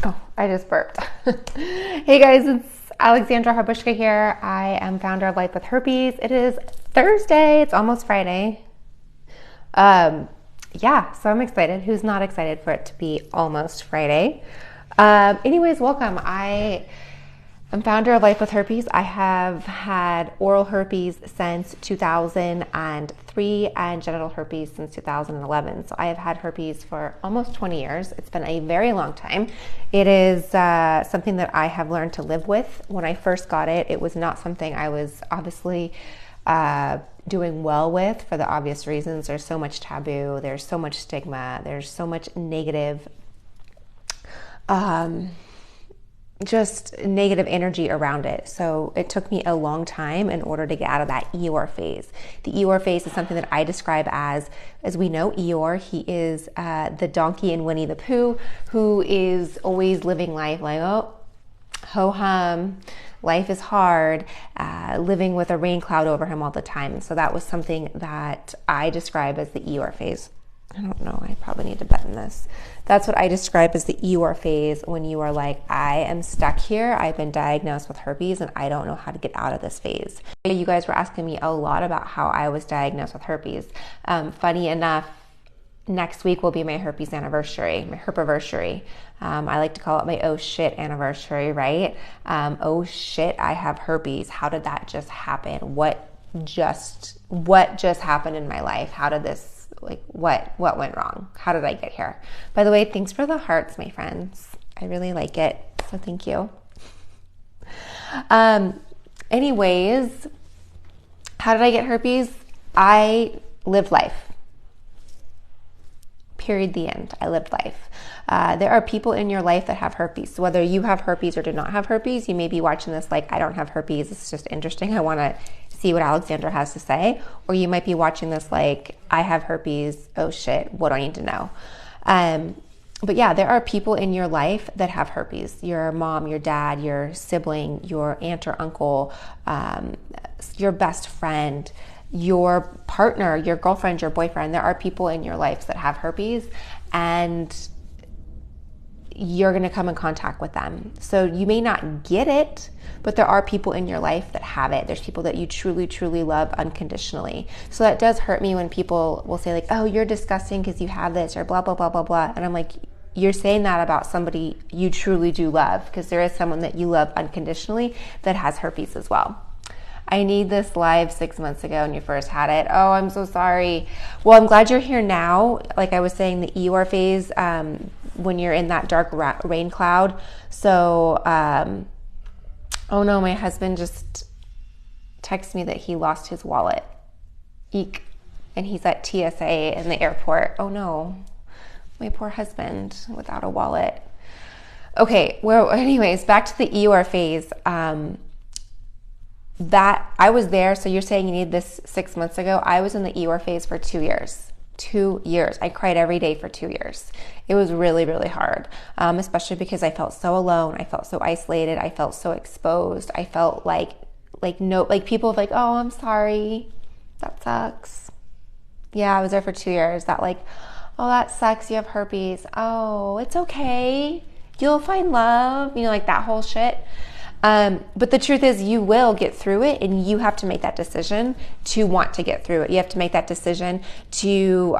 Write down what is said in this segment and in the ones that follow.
Oh, I just burped. Hey guys, it's Alexandra Harbushka here. I am founder of Life with Herpes. It is Thursday. It's almost Friday. Um, yeah, so I'm excited. Who's not excited for it to be almost Friday? Anyways, welcome. I'm founder of Life with Herpes. I have had oral herpes since 2003 and genital herpes since 2011. So I have had herpes for almost 20 years. It's been a very long time. It is something that I have learned to live with. When I first got it, it was not something I was obviously doing well with for the obvious reasons. There's so much taboo, there's so much stigma, there's so much negative just negative energy around it. So it took me a long time in order to get out of that Eeyore phase. The Eeyore phase is something that I describe as we know Eeyore, he is the donkey in Winnie the Pooh who is always living life like, oh, ho hum, life is hard, living with a rain cloud over him all the time. So that was something that I describe as the Eeyore phase. I don't know, I probably need to button this. That's what I describe as the Eeyore phase, when you are like, I am stuck here, I've been diagnosed with herpes and I don't know how to get out of this phase. You guys were asking me a lot about how I was diagnosed with herpes. Funny enough, next week will be my herpes anniversary, my herpiversary. I like to call it my oh shit anniversary, right? Oh shit, I have herpes. How did that just happen? What just happened in my life? How did this, like, what went wrong? How did I get here? By the way, thanks for the hearts, my friends. I really like it, so thank you. Anyways, how did I get herpes? I lived life. Period, the end. I lived life. There are people in your life that have herpes. So whether you have herpes or do not have herpes, you may be watching this like, I don't have herpes. It's just interesting. I want to see what Alexandra has to say. Or you might be watching this like, I have herpes. Oh shit, what do I need to know? But yeah, there are people in your life that have herpes. Your mom, your dad, your sibling, your aunt or uncle, your best friend, your partner, your girlfriend, your boyfriend. There are people in your life that have herpes, and you're going to come in contact with them. So you may not get it, but there are people in your life that have it. There's people that you truly, truly love unconditionally. So that does hurt me when people will say like, oh, you're disgusting because you have this, or blah, blah, blah, blah, blah. And I'm like, you're saying that about somebody you truly do love, because there is someone that you love unconditionally that has herpes as well. I need this live 6 months ago when you first had it. Oh, I'm so sorry. Well, I'm glad you're here now. Like I was saying, the Eeyore phase, when you're in that dark rain cloud. So, oh no, my husband just texted me that he lost his wallet. Eek. And he's at TSA in the airport. Oh no, my poor husband without a wallet. Okay, well, anyways, back to the Eeyore phase. That I was there. So you're saying you need this 6 months ago. I was in the Eeyore phase for 2 years. 2 years. I cried every day for 2 years. It was really, really hard, especially because I felt so alone. I felt so isolated. I felt so exposed. I felt like people like, oh, I'm sorry. That sucks. Yeah, I was there for 2 years. That like, oh, that sucks. You have herpes. Oh, it's okay. You'll find love. You know, like that whole shit. But the truth is you will get through it, and you have to make that decision to want to get through it. You have to make that decision to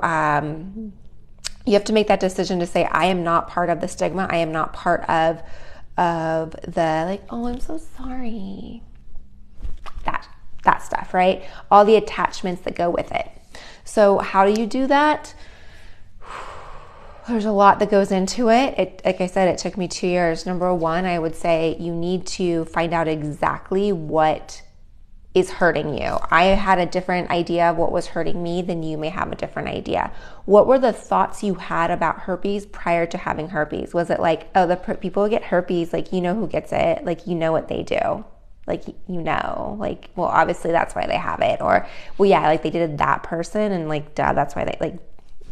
say, I am not part of the stigma. I am not part of the like, oh, I'm so sorry. That stuff, right? All the attachments that go with it. So how do you do that? There's a lot that goes into it. Like I said, it took me 2 years. Number one, I would say you need to find out exactly what is hurting you. I had a different idea of what was hurting me than you may have a different idea. What were the thoughts you had about herpes prior to having herpes? Was it like, oh, the people who get herpes, like, you know who gets it, like, you know what they do. Like, you know, like, well, obviously that's why they have it. Or, well, yeah, like they did that person and like, duh, that's why they, like,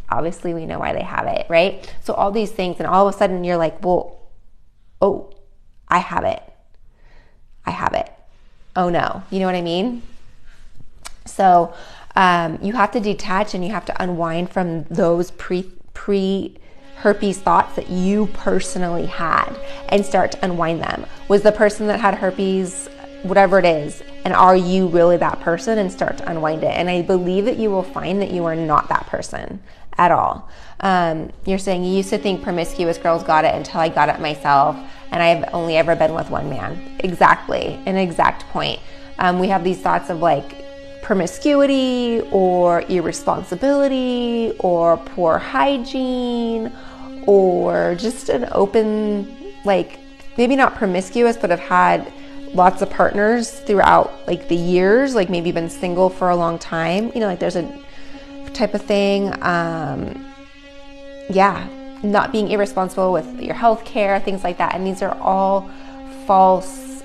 obviously we know why they have it, right? So all these things, and all of a sudden you're like, well, oh, I have it. Oh no, you know what I mean? So you have to detach and you have to unwind from those herpes thoughts that you personally had and start to unwind them. Was the person that had herpes, whatever it is, and are you really that person, and start to unwind it? And I believe that you will find that you are not that person at all. You're saying you used to think promiscuous girls got it until I got it myself, and I've only ever been with one man. Exactly, an exact point. We have these thoughts of like promiscuity or irresponsibility or poor hygiene or just an open, like maybe not promiscuous, but have had lots of partners throughout like the years, like maybe been single for a long time, you know, like there's a type of thing. Not being irresponsible with your health care, things like that. And these are all false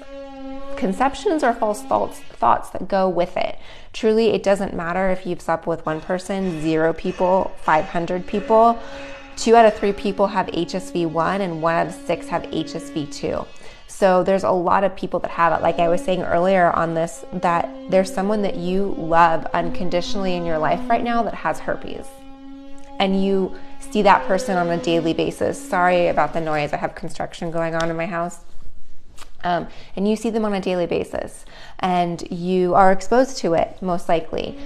conceptions or false thoughts that go with it. Truly, it doesn't matter if you've slept with one person, 0 people, 500 people. 2 out of 3 people have HSV1 and 1 out of 6 have HSV2. So there's a lot of people that have it. Like I was saying earlier on this, that there's someone that you love unconditionally in your life right now that has herpes. And you see that person on a daily basis. Sorry about the noise. I have construction going on in my house. And you see them on a daily basis, and you are exposed to it, most likely.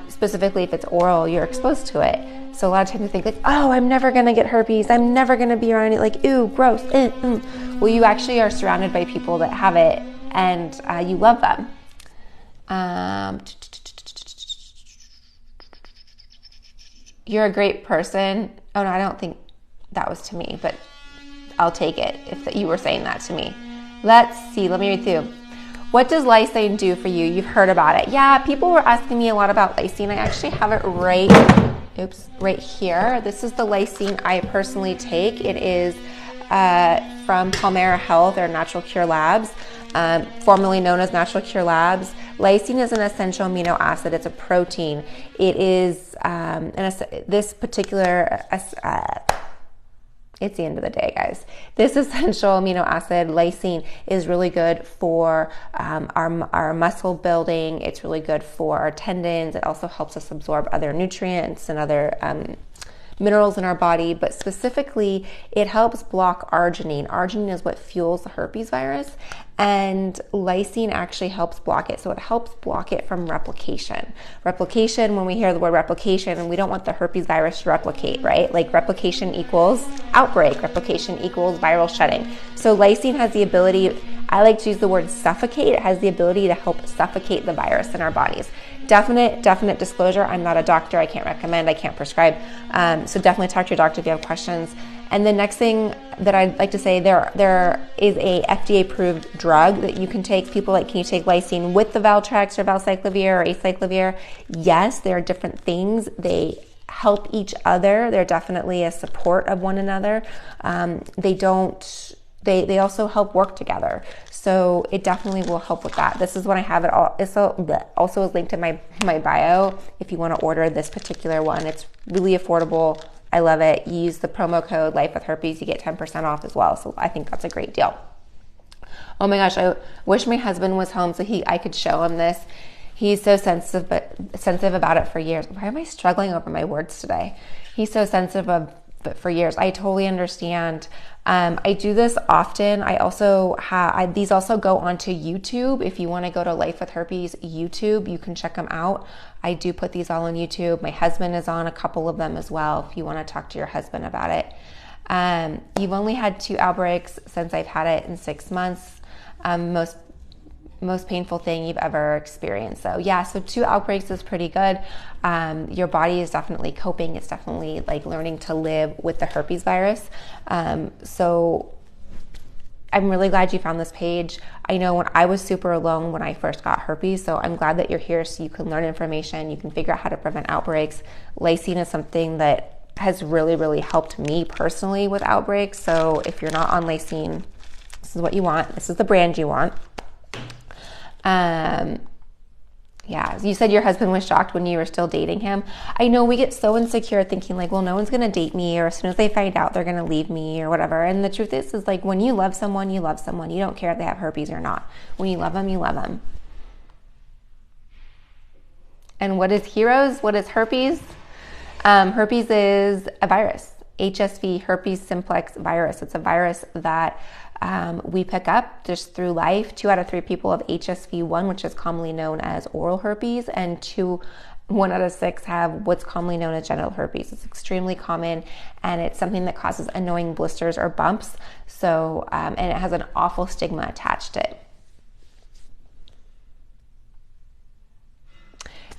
Specifically, if it's oral, you're exposed to it. So a lot of times you think like, oh, I'm never going to get herpes. I'm never going to be around it. Like, ew, gross. Well, you actually are surrounded by people that have it, and you love them. You're a great person. Oh, no, I don't think that was to me, but I'll take it if you were saying that to me. Let's see. Let me read through. What does lysine do for you? You've heard about it. Yeah, people were asking me a lot about lysine. I actually have it right here. This is the lysine I personally take. It is from Palmera Health or Natural Cure Labs, formerly known as Natural Cure Labs. Lysine is an essential amino acid. It's a protein. It is this particular. It's the end of the day, guys. This essential amino acid, lysine, is really good for our muscle building. It's really good for our tendons. It also helps us absorb other nutrients and other minerals in our body, but specifically, it helps block arginine. Arginine is what fuels the herpes virus, and lysine actually helps block it. So it helps block it from replication. Replication, when we hear the word replication, we don't want the herpes virus to replicate, right? Like replication equals outbreak, replication equals viral shedding. So lysine has the ability, I like to use the word suffocate. It has the ability to help suffocate the virus in our bodies. Definite disclosure, I'm not a doctor. I can't recommend, I can't prescribe. So definitely talk to your doctor if you have questions. And the next thing that I'd like to say, there is a FDA-approved drug that you can take. People like, can you take lysine with the Valtrex or valcyclovir or acyclovir? Yes, there are different things. They help each other. They're definitely a support of one another. They also help work together. So it definitely will help with that. This is when I have it all. It's also is linked in my bio if you want to order this particular one. It's really affordable. I love it. You use the promo code Life with Herpes, you get 10% off as well. So I think that's a great deal. Oh my gosh, I wish my husband was home so I could show him this. He's so sensitive about it for years. Why am I struggling over my words today? He's so sensitive of it for years. I totally understand. I do this often. I also these also go onto YouTube. If you want to go to Life with Herpes YouTube, you can check them out. I do put these all on YouTube. My husband is on a couple of them as well if you want to talk to your husband about it. You've only had 2 outbreaks since I've had it in 6 months. Most painful thing you've ever experienced. So yeah, so 2 outbreaks is pretty good. Your body is definitely coping. It's definitely like learning to live with the herpes virus. So I'm really glad you found this page. I know when I was super alone when I first got herpes, so I'm glad that you're here so you can learn information. You can figure out how to prevent outbreaks. Lysine is something that has really, really helped me personally with outbreaks. So if you're not on lysine, this is what you want. This is the brand you want. Yeah, you said your husband was shocked when you were still dating him. I know we get so insecure thinking like, well, no one's going to date me, or as soon as they find out, they're going to leave me or whatever. And the truth is like when you love someone, you love someone. You don't care if they have herpes or not. When you love them, you love them. And what is heroes? What is herpes? Herpes is a virus. HSV, herpes simplex virus. It's a virus that we pick up just through life. 2 out of 3 people have HSV1, which is commonly known as oral herpes, and 1 out of 6 have what's commonly known as genital herpes. It's extremely common, and it's something that causes annoying blisters or bumps. So, and it has an awful stigma attached to it.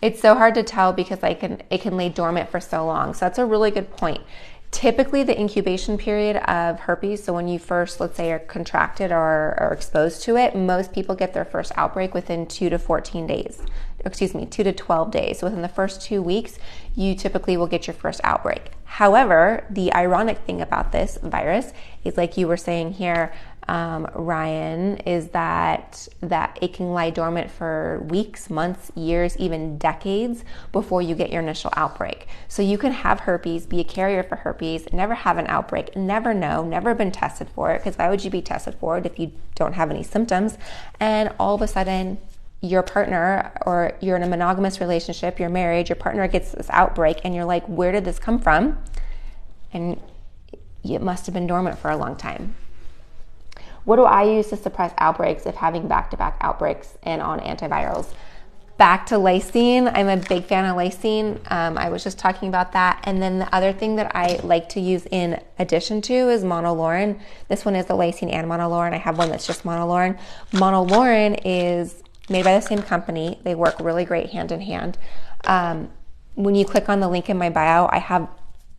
It's so hard to tell because it can lay dormant for so long. So that's a really good point. Typically, the incubation period of herpes, so when you first, let's say, are contracted or are exposed to it, most people get their first outbreak within 2 to 14 days. 2 to 12 days. So within the first 2 weeks, you typically will get your first outbreak. However, the ironic thing about this virus is, like you were saying here, Ryan, is that it can lie dormant for weeks, months, years, even decades before you get your initial outbreak. So you can have herpes, be a carrier for herpes, never have an outbreak, never know, never been tested for it, because why would you be tested for it if you don't have any symptoms? And all of a sudden, your partner, or you're in a monogamous relationship, you're married, your partner gets this outbreak, and you're like, where did this come from? And it must have been dormant for a long time. What do I use to suppress outbreaks if having back-to-back outbreaks and on antivirals? Back to lysine. I'm a big fan of lysine. I was just talking about that. And then the other thing that I like to use in addition to is monolaurin. This one is the lysine and monolaurin. I have one that's just monolaurin. Monolaurin is made by the same company. They work really great hand in hand. When you click on the link in my bio,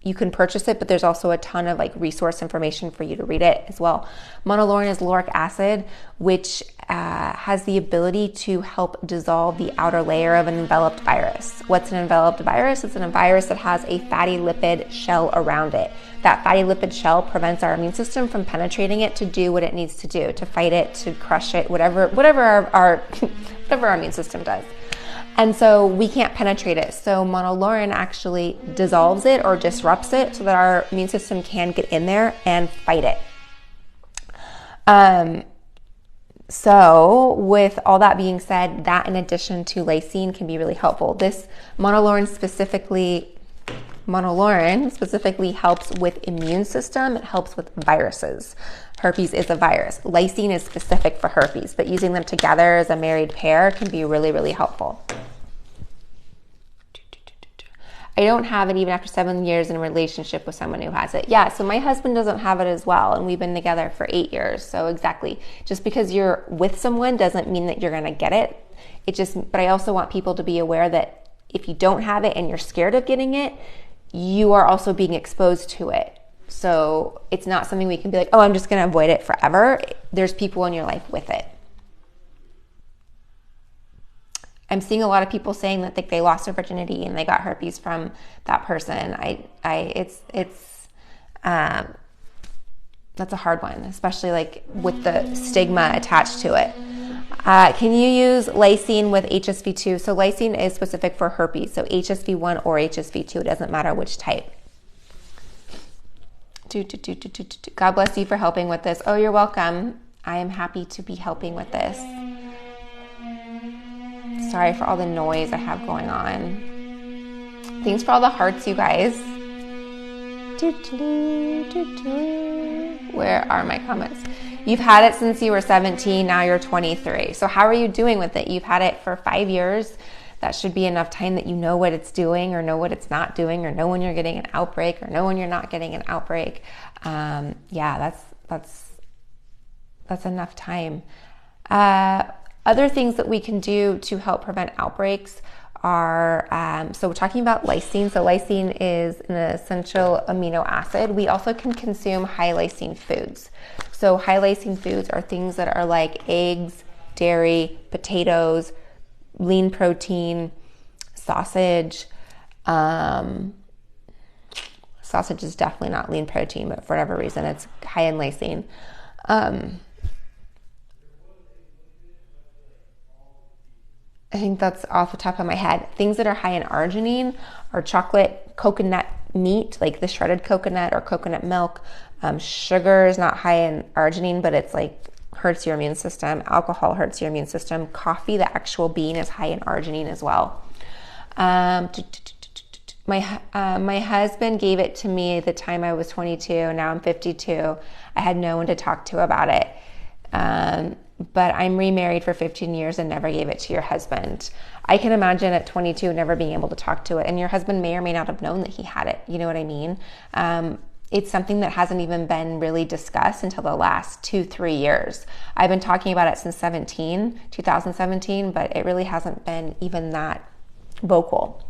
you can purchase it, but there's also a ton of like resource information for you to read it as well. Monolaurin is lauric acid, which has the ability to help dissolve the outer layer of an enveloped virus. What's an enveloped virus? It's a virus that has a fatty lipid shell around it. That fatty lipid shell prevents our immune system from penetrating it to do what it needs to do, to fight it, to crush it, whatever our immune system does. And so we can't penetrate it. So monolaurin actually dissolves it or disrupts it so that our immune system can get in there and fight it. So with all that being said, that in addition to lysine can be really helpful. This monolaurin specifically helps with immune system. It helps with viruses. Herpes is a virus. Lysine is specific for herpes, but using them together as a married pair can be really, really helpful. I don't have it even after 7 years in a relationship with someone who has it. Yeah, so my husband doesn't have it as well, and we've been together for 8 years. So exactly, just because you're with someone doesn't mean that you're gonna get it. But I also want people to be aware that if you don't have it and you're scared of getting it, you are also being exposed to it. So it's not something we can be like, oh, I'm just gonna avoid it forever. There's people in your life with it. I'm seeing a lot of people saying that they lost their virginity and they got herpes from that person. That's a hard one, especially like with the stigma attached to it. Can you use lysine with HSV2? So lysine is specific for herpes, so HSV1 or HSV2, it doesn't matter which type. God bless you for helping with this. Oh, you're welcome. I am happy to be helping with this. Sorry for all the noise I have going on. Thanks for all the hearts, you guys. Where are my comments? You've had it since you were 17, now you're 23. So how are you doing with it? You've had it for 5 years. That should be enough time that you know what it's doing or know what it's not doing or know when you're getting an outbreak or know when you're not getting an outbreak. Yeah, that's enough time. Other things that we can do to help prevent outbreaks are, so we're talking about lysine. So lysine is an essential amino acid. We also can consume high lysine foods. So high lysine foods are things that are like eggs, dairy, potatoes, lean protein, sausage. Sausage is definitely not lean protein, but for whatever reason, it's high in lysine. I think that's off the top of my head. Things that are high in arginine are chocolate, coconut meat, like the shredded coconut or coconut milk. Sugar is not high in arginine, but it's like hurts your immune system. Alcohol hurts your immune system. Coffee, the actual bean, is high in arginine as well. My My husband gave it to me the time I was 22. Now I'm 52. I had no one to talk to about it. But I'm remarried for 15 years and never gave it to your husband. I can imagine at 22 never being able to talk to it, and your husband may or may not have known that he had it. You know what I mean? It's something that hasn't even been really discussed until the last 2-3 years. I've been talking about it since 2017, but it really hasn't been even that vocal.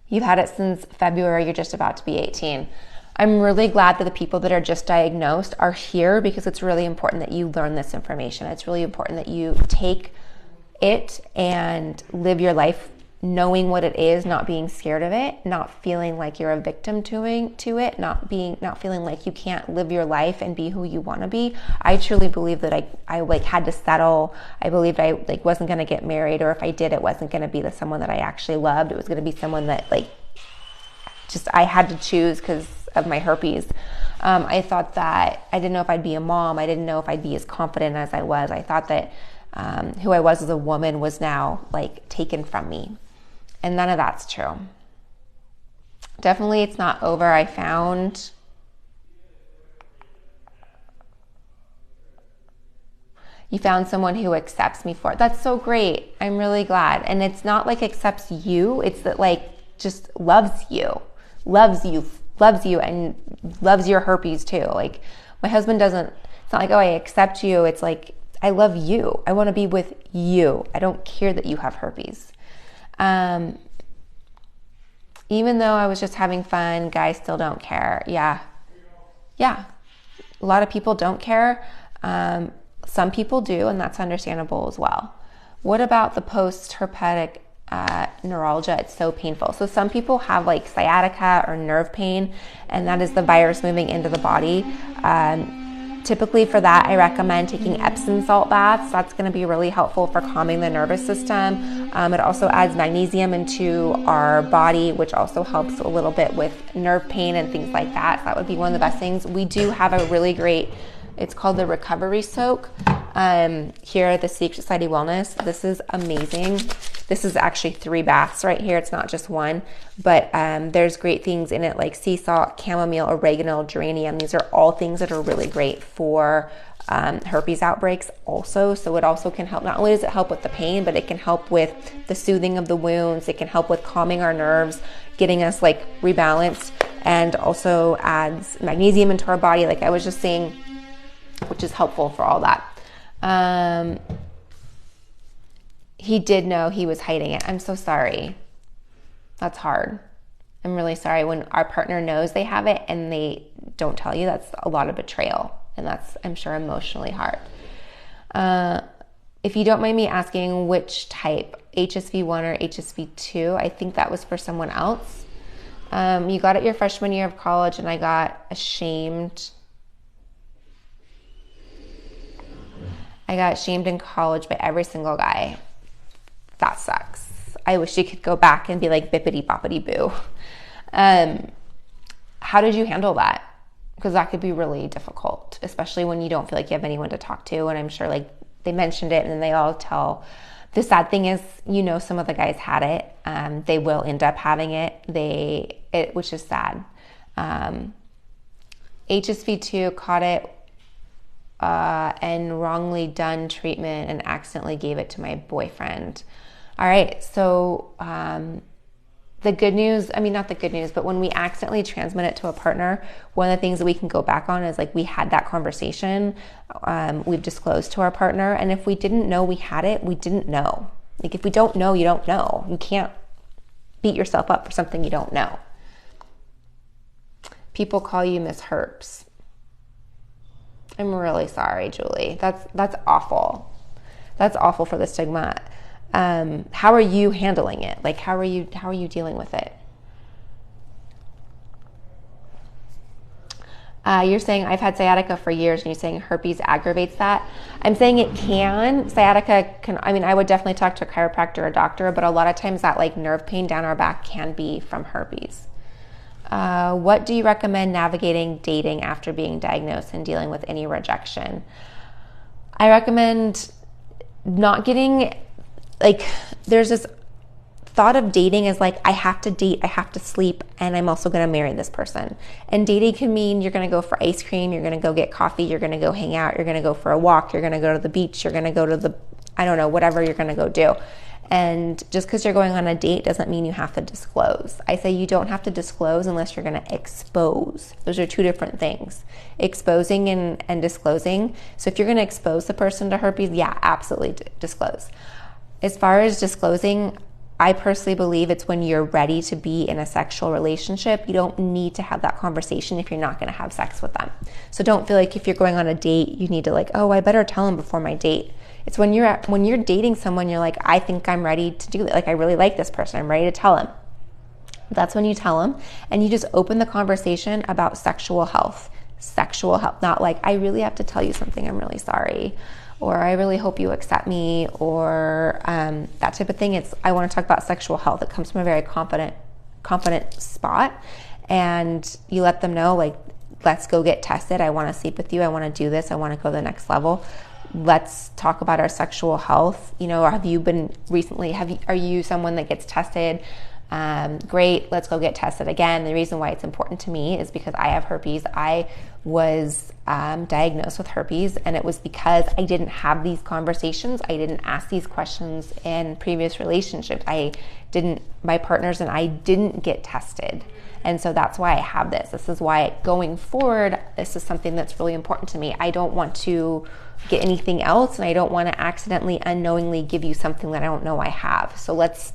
You've had it since February. You're just about to be 18. I'm really glad that the people that are just diagnosed are here, because it's really important that you learn this information. It's really important that you take it and live your life knowing what it is, not being scared of it, not feeling like you're a victim to it, not feeling like you can't live your life and be who you want to be. I truly believe that I had to settle. I believed I wasn't going to get married, or if I did, it wasn't going to be someone that I actually loved. It was going to be someone that I had to choose because of my herpes. I thought that I didn't know if I'd be a mom. I didn't know if I'd be as confident as I was. I thought that who I was as a woman was now taken from me. And none of that's true. Definitely it's not over. I found you found someone who accepts me for it. That's so great. I'm really glad. And it's not accepts you. It's that just loves you, and loves your herpes too. My husband doesn't, it's not oh, I accept you. It's I love you. I want to be with you. I don't care that you have herpes. Even though I was just having fun, guys still don't care. Yeah. A lot of people don't care. Some people do, and that's understandable as well. What about the post-herpetic neuralgia? It's so painful. So some people have sciatica or nerve pain, and that is the virus moving into the body. Typically for that, I recommend taking Epsom salt baths. That's going to be really helpful for calming the nervous system. It also adds magnesium into our body, which also helps a little bit with nerve pain and things like that. So that would be one of the best things. We do have a really great, it's called the Recovery Soak here at the Secret Society Wellness. This is amazing. This is actually 3 baths right here. It's not just one, but there's great things in it like sea salt, chamomile, oregano, geranium. These are all things that are really great for herpes outbreaks also. So it also can help, not only does it help with the pain, but it can help with the soothing of the wounds. It can help with calming our nerves, getting us rebalanced, and also adds magnesium into our body, like I was just saying, which is helpful for all that. He did know he was hiding it. I'm so sorry. That's hard. I'm really sorry when our partner knows they have it and they don't tell you. That's a lot of betrayal, and that's, I'm sure, emotionally hard. If you don't mind me asking, which type, HSV1 or HSV2? I think that was for someone else. You got it your freshman year of college, and I got shamed. I got shamed in college by every single guy. That sucks. I wish you could go back and be like bippity boppity boo. How did you handle that? Because that could be really difficult, especially when you don't feel like you have anyone to talk to. And I'm sure they mentioned it, and then they all tell. The sad thing is, some of the guys had it. They will end up having it, which is sad. HSV2 caught it and wrongly done treatment and accidentally gave it to my boyfriend. All right, so the good news, not the good news, but when we accidentally transmit it to a partner, one of the things that we can go back on is we had that conversation, we've disclosed to our partner, and if we didn't know we had it, we didn't know. If we don't know, you don't know. You can't beat yourself up for something you don't know. People call you Miss Herps. I'm really sorry, Julie. That's awful. That's awful for the stigma. How are you handling it? How are you dealing with it? You're saying I've had sciatica for years, and you're saying herpes aggravates that. I'm saying it can. Sciatica can, I would definitely talk to a chiropractor or a doctor, but a lot of times that nerve pain down our back can be from herpes. What do you recommend navigating dating after being diagnosed and dealing with any rejection? I recommend not getting, there's this thought of dating as like, I have to date, I have to sleep, and I'm also going to marry this person. And dating can mean you're going to go for ice cream, you're going to go get coffee, you're going to go hang out, you're going to go for a walk, you're going to go to the beach, you're going to go to the, I don't know, whatever you're going to go do. And just because you're going on a date doesn't mean you have to disclose. I say you don't have to disclose unless you're going to expose. Those are two different things, exposing and disclosing. So if you're going to expose the person to herpes, yeah, absolutely disclose. As far as disclosing, I personally believe it's when you're ready to be in a sexual relationship. You don't need to have that conversation if you're not going to have sex with them. So don't feel like if you're going on a date, you need to like, oh, I better tell him before my date. It's when you're dating someone, you're like, I think I'm ready to do it. Like, I really like this person. I'm ready to tell him. That's when you tell him, and you just open the conversation about sexual health. Sexual health, not like, I really have to tell you something. I'm really sorry. Or I really hope you accept me, or that type of thing. It's, I want to talk about sexual health. It comes from a very confident spot, and you let them know, like, let's go get tested. I want to sleep with you. I want to do this. I want to go to the next level. Let's talk about our sexual health. You know, have you been recently, are you someone that gets tested? Great, let's go get tested again. The reason why it's important to me is because I have herpes. I was diagnosed with herpes, and it was because I didn't have these conversations. I didn't ask these questions in previous relationships. My partners and I didn't get tested. And so that's why I have this. This is why going forward, this is something that's really important to me. I don't want to get anything else, and I don't want to accidentally, unknowingly give you something that I don't know I have. So let's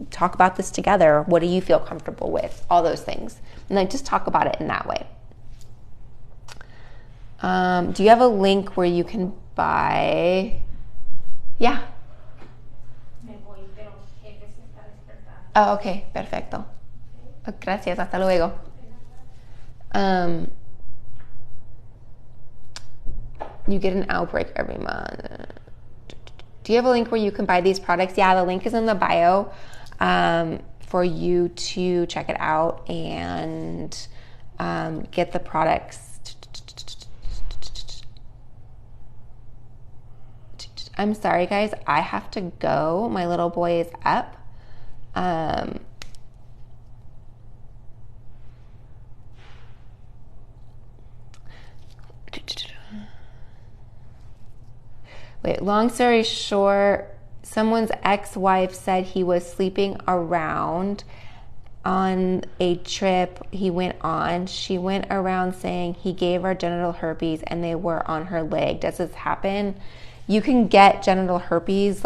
talk about this together. What do you feel comfortable with? All those things. And like, just talk about it in that way. Do you have a link where you can buy? Yeah. Oh, okay. Perfecto. Gracias. Hasta luego. You get an outbreak every month. Do you have a link where you can buy these products? Yeah, the link is in the bio for you to check it out and get the products. I'm sorry, guys. I have to go. My little boy is up. Wait, long story short, someone's ex-wife said he was sleeping around on a trip he went on. She went around saying he gave her genital herpes and they were on her leg. Does this happen? You can get genital herpes,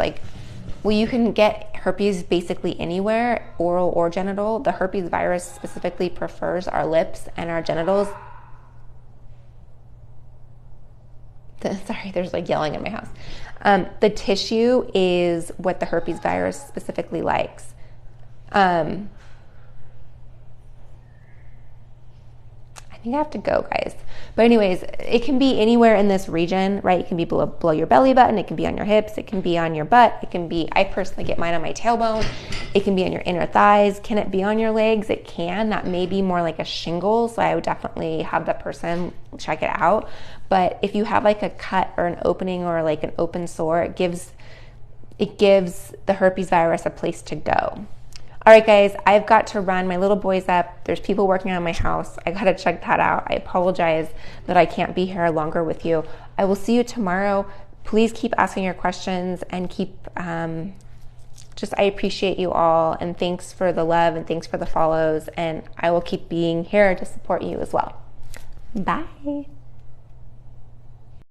you can get herpes basically anywhere, oral or genital. The herpes virus specifically prefers our lips and our genitals. Sorry, there's like yelling in my house. The tissue is what the herpes virus specifically likes. I think I have to go, guys. But anyways, it can be anywhere in this region, right? It can be below your belly button. It can be on your hips. It can be on your butt. It can be, I personally get mine on my tailbone. It can be on your inner thighs. Can it be on your legs? It can. That may be more like a shingle. So I would definitely have that person check it out. But if you have like a cut or an opening or like an open sore, it gives the herpes virus a place to go. All right, guys, I've got to run. My little boy's up. There's people working on my house. I got to check that out. I apologize that I can't be here longer with you. I will see you tomorrow. Please keep asking your questions and keep, I appreciate you all, and thanks for the love and thanks for the follows, and I will keep being here to support you as well. Bye.